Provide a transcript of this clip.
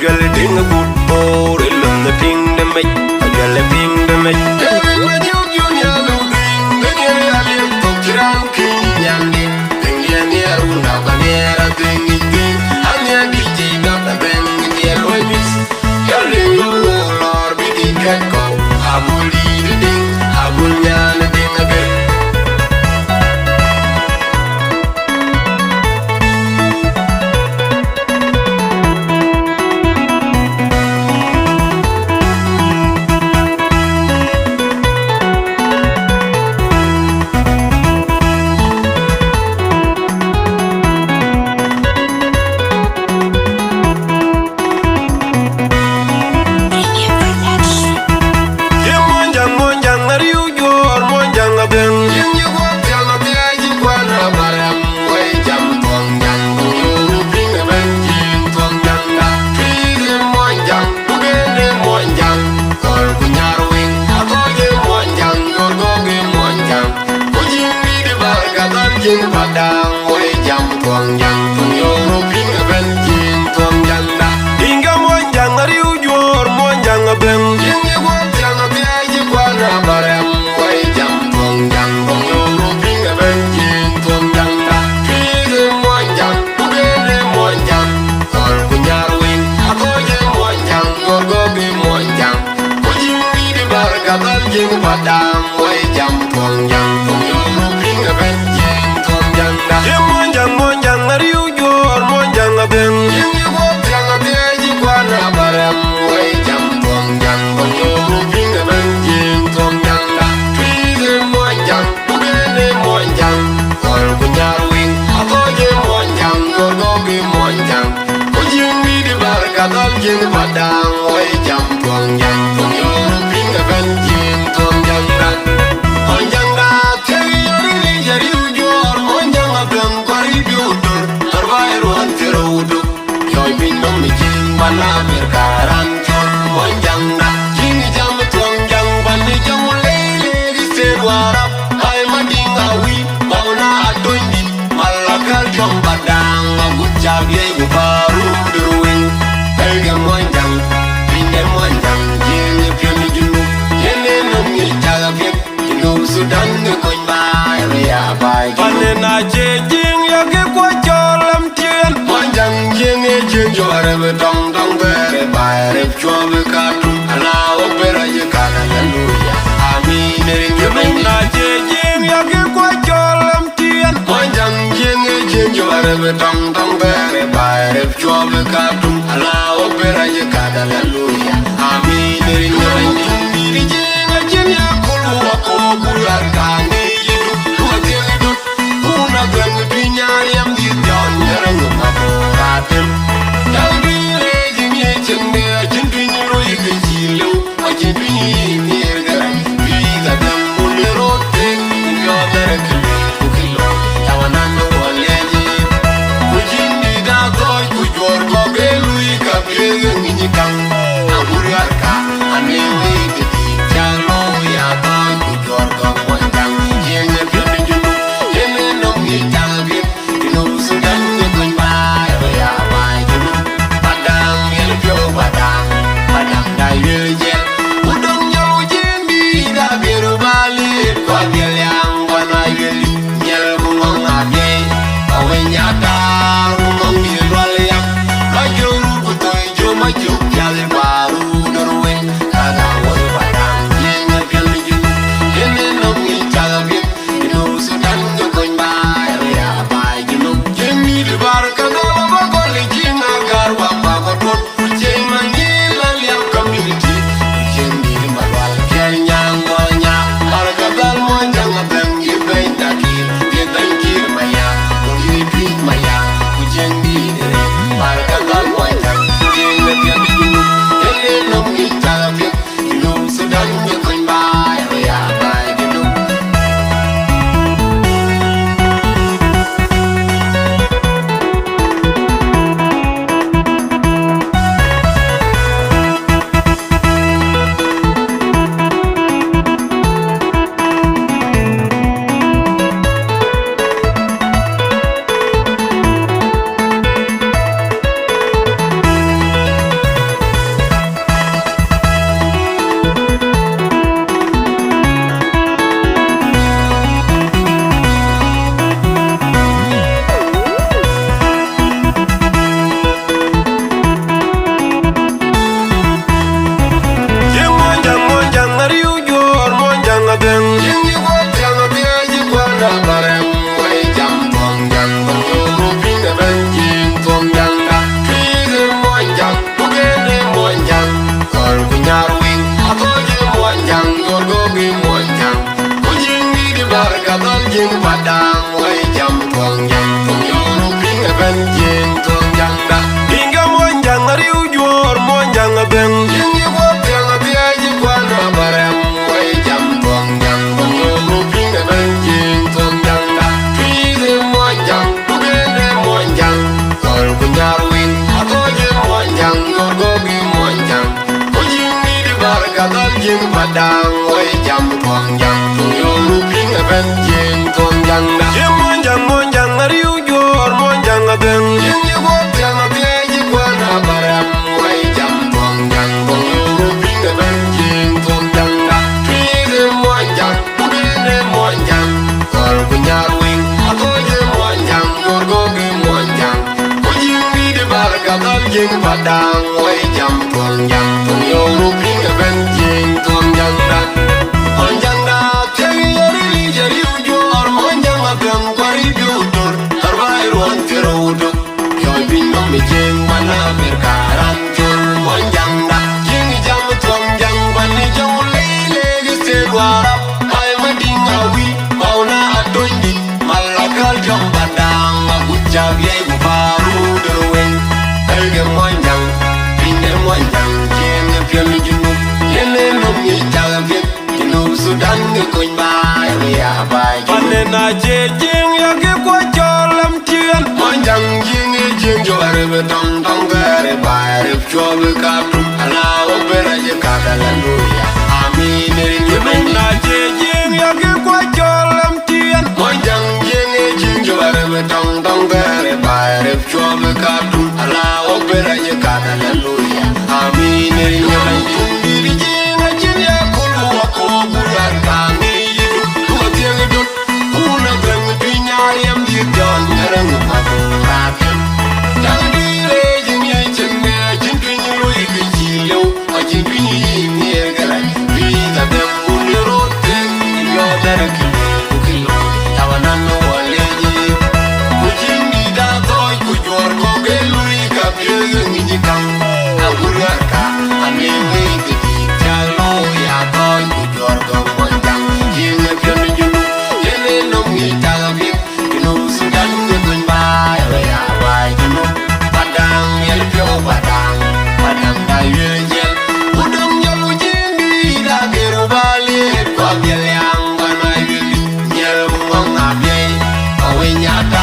Girl, ding a good boy, love the ping the make, a girl a ping the make. Every when you yellow green, then you're a little coach around King Yandy. Then you're near Una Banera, thing it thing, and you're DJ got a bang in the yellow mix. Girl, you Lord, be the cat go. I will lead the ding, I will yan a ding a bit. Padang way jam tuang yang tung yo rupin ben jin tuang yang da inga mon jang ariu jor mon jang ben yin ye gon jang be ji kwana barem way jam tuang yang tung yo rupin ben jin tuang yang da pide mon jang pide mon jang kor kunyar wing ako je mon jang gor go ge mon jang ko jin ni de bar ka dal jin padang way jam tuang yang tung yo rupin ben Monjang, ariu jor, monjang abeng. Yang you go jang abeji kwana barem, way jam tuang jang, bang yo ruping abeng jing tuang jang da. Pide monjang, pugene monjang, kor kunyar wing, ako je monjang, gorgogi monjang. Kujing di di bar kadal jing padang, way jam tuang jang, bang yo ruping abeng jing tuang jang da. Monjang da, tegi yori li jari ujor, monjang abeng. Mana berkaran cor monjang na kini jam tuang jang bani jam lele di serwarap hai mading awi mauna adoindi malakal jom badang agut jabye baru duruin helge monjang pinde monjang jene pioni junu jene nongi jagapye inu sudan de koin bai ya bai panena jeng ya ke kwa cholam tien monjang jene jeng jore bedong Rep chua katum ala opera ye kana hallelujah amin ring na je jing ya ke kwa cholam tien monjang jing e jing jo arebe tong tong bere bai rep chua katum ala opera ye kana hallelujah amin ring jing e jing ya kulu ko kular kani yidu lu jing du una gang pinya yam di jon yarang ma katem dawdi re jing ye jing Maya jing padang oi jam tuang yo rupi ben jing tuang jang da monjang da tegi yari li jari ujor monjang agam kwari biutur tarbai ruan terudo yo binno mi jing mana berkaram jur monjang da jing jam tuang jang bani jang lele giste warap ai mading awi mauna atondi malakal jam padang aguja biai baru derwen elge monjang pinge monjang jeng pion junu yene no mi jagge junu sudan ge koin bai ya bai panena je jeng ya ge ko cholam tien monjang jeng jo are dong dong gare bai re chol ka tum ala opera je ka hallelujah amin ni mena je jeng ya ge ko cholam tien monjang jeng jo are dong dong gare bai re chol ka tum ala opera je ka hallelujah amin ni mena diri jeng jeng ya ko wa ko bulan ka ni du tieng du una ben pinya yam di don garang pa ra yang di le jeng ye jeng ne jeng pin ro yi ki ji yo a jeng pin yi ni ga la bi da dem un ro ten yo dar ki ki ya wana no wale ji ku jeng ni da toy ku jor ko ge lu yi ka bi ni ji kan a gura ka ane we ki ja lo ya toy ku jor ko mon jang jeng ne pion junu yene no mi ta bi no sudan ge kun ba ya wai junu padang yel pyo padang da yel udang yel jindi da geru bali ko yel yang bana yel nyel mo ngabe awe nyata